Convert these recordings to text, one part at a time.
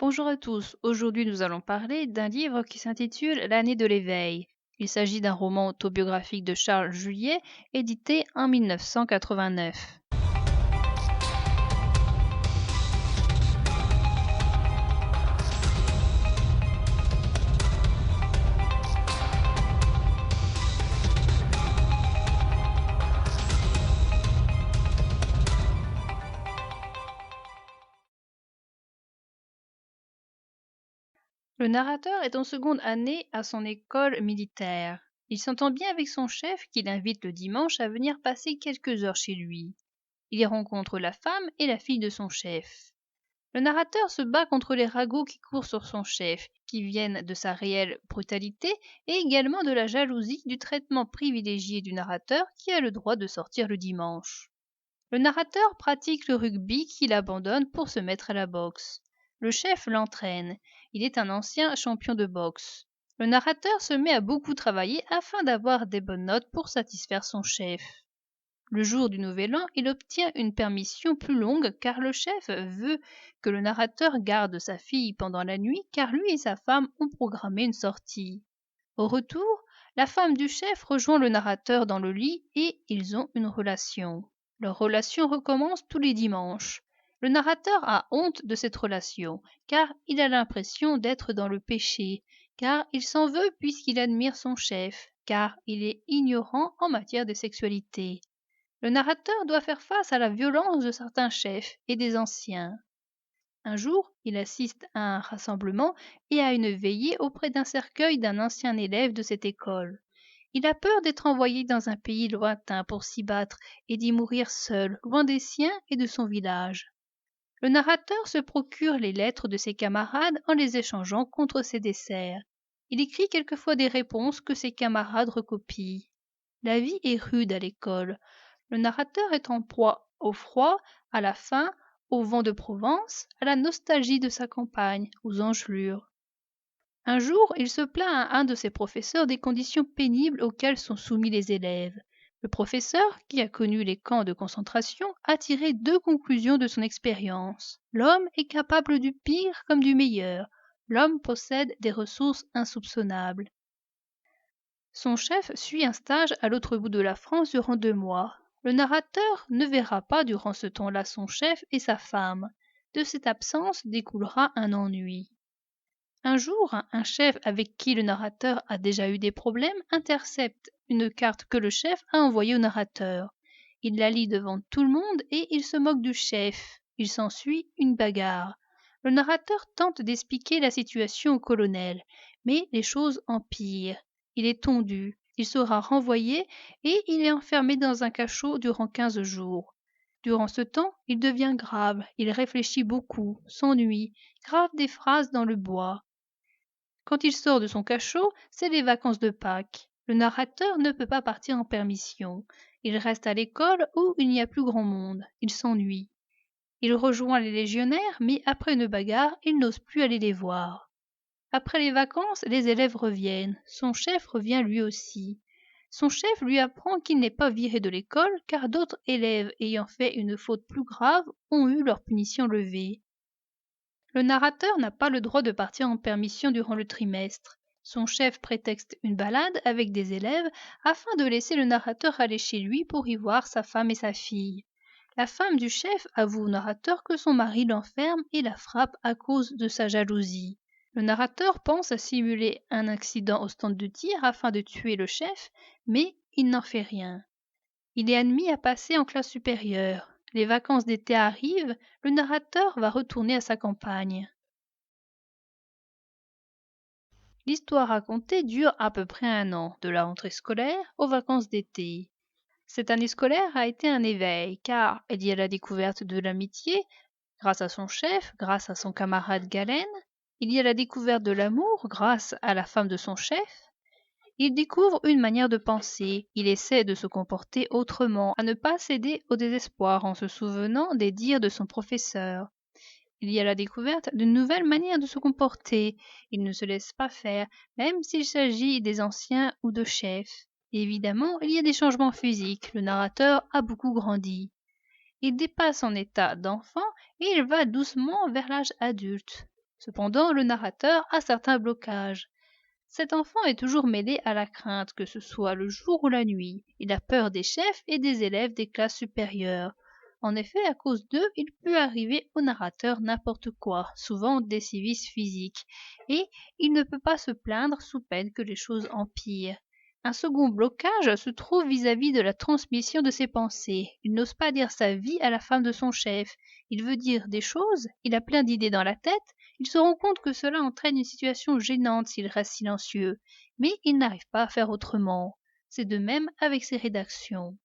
Bonjour à tous, aujourd'hui nous allons parler d'un livre qui s'intitule L'année de l'éveil. Il s'agit d'un roman autobiographique de Charles Juillet, édité en 1989. Le narrateur est en seconde année à son école militaire. Il s'entend bien avec son chef qui l'invite le dimanche à venir passer quelques heures chez lui. Il y rencontre la femme et la fille de son chef. Le narrateur se bat contre les ragots qui courent sur son chef, qui viennent de sa réelle brutalité et également de la jalousie du traitement privilégié du narrateur qui a le droit de sortir le dimanche. Le narrateur pratique le rugby qu'il abandonne pour se mettre à la boxe. Le chef l'entraîne. Il est un ancien champion de boxe. Le narrateur se met à beaucoup travailler afin d'avoir des bonnes notes pour satisfaire son chef. Le jour du Nouvel An, il obtient une permission plus longue car le chef veut que le narrateur garde sa fille pendant la nuit car lui et sa femme ont programmé une sortie. Au retour, la femme du chef rejoint le narrateur dans le lit et ils ont une relation. Leur relation recommence tous les dimanches. Le narrateur a honte de cette relation car il a l'impression d'être dans le péché, car il s'en veut puisqu'il admire son chef, car il est ignorant en matière de sexualité. Le narrateur doit faire face à la violence de certains chefs et des anciens. Un jour, il assiste à un rassemblement et à une veillée auprès d'un cercueil d'un ancien élève de cette école. Il a peur d'être envoyé dans un pays lointain pour s'y battre et d'y mourir seul, loin des siens et de son village. Le narrateur se procure les lettres de ses camarades en les échangeant contre ses desserts. Il écrit quelquefois des réponses que ses camarades recopient. La vie est rude à l'école. Le narrateur est en proie au froid, à la faim, au vent de Provence, à la nostalgie de sa campagne, aux engelures. Un jour, il se plaint à un de ses professeurs des conditions pénibles auxquelles sont soumis les élèves. Le professeur, qui a connu les camps de concentration, a tiré deux conclusions de son expérience. L'homme est capable du pire comme du meilleur. L'homme possède des ressources insoupçonnables. Son chef suit un stage à l'autre bout de la France durant 2 mois. Le narrateur ne verra pas durant ce temps-là son chef et sa femme. De cette absence découlera un ennui. Un jour, un chef avec qui le narrateur a déjà eu des problèmes intercepte une carte que le chef a envoyée au narrateur. Il la lit devant tout le monde et il se moque du chef. Il s'ensuit une bagarre. Le narrateur tente d'expliquer la situation au colonel, mais les choses empirent. Il est tondu, il sera renvoyé et il est enfermé dans un cachot durant 15 jours. Durant ce temps, il devient grave, il réfléchit beaucoup, s'ennuie, grave des phrases dans le bois. Quand il sort de son cachot, c'est les vacances de Pâques. Le narrateur ne peut pas partir en permission. Il reste à l'école où il n'y a plus grand monde. Il s'ennuie. Il rejoint les légionnaires, mais après une bagarre, il n'ose plus aller les voir. Après les vacances, les élèves reviennent. Son chef revient lui aussi. Son chef lui apprend qu'il n'est pas viré de l'école car d'autres élèves ayant fait une faute plus grave ont eu leur punition levée. Le narrateur n'a pas le droit de partir en permission durant le trimestre. Son chef prétexte une balade avec des élèves afin de laisser le narrateur aller chez lui pour y voir sa femme et sa fille. La femme du chef avoue au narrateur que son mari l'enferme et la frappe à cause de sa jalousie. Le narrateur pense à simuler un accident au stand de tir afin de tuer le chef, mais il n'en fait rien. Il est admis à passer en classe supérieure. Les vacances d'été arrivent, le narrateur va retourner à sa campagne. L'histoire racontée dure à peu près 1 an, de la rentrée scolaire aux vacances d'été. Cette année scolaire a été un éveil, car elle y a la découverte de l'amitié, grâce à son chef, grâce à son camarade Galen. Il y a la découverte de l'amour, grâce à la femme de son chef. Il découvre une manière de penser, il essaie de se comporter autrement, à ne pas céder au désespoir en se souvenant des dires de son professeur. Il y a la découverte d'une nouvelle manière de se comporter, il ne se laisse pas faire, même s'il s'agit des anciens ou de chefs. Évidemment, il y a des changements physiques, le narrateur a beaucoup grandi. Il dépasse son état d'enfant et il va doucement vers l'âge adulte. Cependant, le narrateur a certains blocages. Cet enfant est toujours mêlé à la crainte, que ce soit le jour ou la nuit. Il a peur des chefs et des élèves des classes supérieures. En effet, à cause d'eux, il peut arriver au narrateur n'importe quoi, souvent des sévices physiques, et il ne peut pas se plaindre sous peine que les choses empirent. Un second blocage se trouve vis-à-vis de la transmission de ses pensées. Il n'ose pas dire sa vie à la femme de son chef. Il veut dire des choses, il a plein d'idées dans la tête, il se rend compte que cela entraîne une situation gênante s'il reste silencieux, mais il n'arrive pas à faire autrement. C'est de même avec ses rédactions.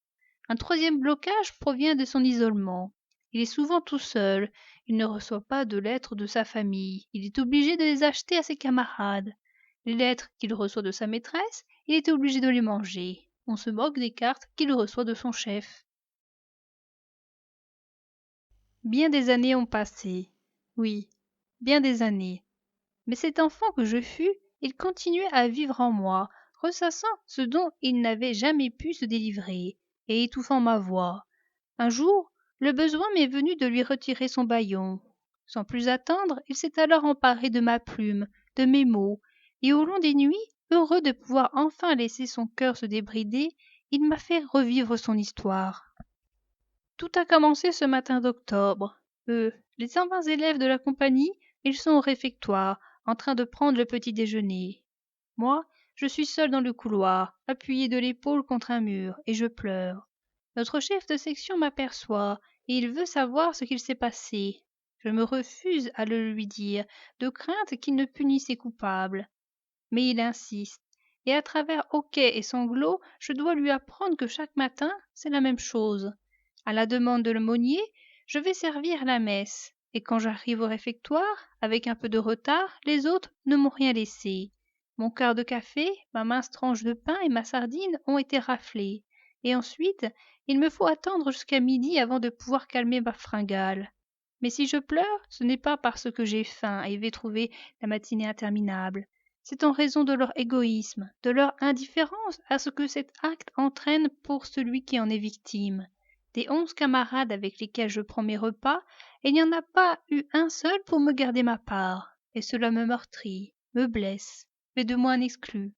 Un troisième blocage provient de son isolement. Il est souvent tout seul, il ne reçoit pas de lettres de sa famille, il est obligé de les acheter à ses camarades. Les lettres qu'il reçoit de sa maîtresse, il est obligé de les manger. On se moque des cartes qu'il reçoit de son chef. Bien des années ont passé. Oui, bien des années. Mais cet enfant que je fus, il continuait à vivre en moi, ressassant ce dont il n'avait jamais pu se délivrer, et étouffant ma voix. Un jour, le besoin m'est venu de lui retirer son bâillon. Sans plus attendre, il s'est alors emparé de ma plume, de mes mots, et au long des nuits, heureux de pouvoir enfin laisser son cœur se débrider, il m'a fait revivre son histoire. Tout a commencé ce matin d'octobre. Les 120 élèves de la compagnie, ils sont au réfectoire, en train de prendre le petit déjeuner. Moi, je suis seule dans le couloir, appuyée de l'épaule contre un mur, et je pleure. Notre chef de section m'aperçoit, et il veut savoir ce qu'il s'est passé. Je me refuse à le lui dire, de crainte qu'il ne punisse ses coupables. Mais il insiste, et à travers hoquets et sanglots, je dois lui apprendre que chaque matin, c'est la même chose. À la demande de l'aumônier, je vais servir la messe, et quand j'arrive au réfectoire, avec un peu de retard, les autres ne m'ont rien laissé. Mon quart de café, ma mince tranche de pain et ma sardine ont été raflés, et ensuite, il me faut attendre jusqu'à midi avant de pouvoir calmer ma fringale. Mais si je pleure, ce n'est pas parce que j'ai faim et vais trouver la matinée interminable. C'est en raison de leur égoïsme, de leur indifférence à ce que cet acte entraîne pour celui qui en est victime. Des 11 camarades avec lesquels je prends mes repas, il n'y en a pas eu un seul pour me garder ma part, et cela me meurtrit, me blesse, fait de moi un exclu.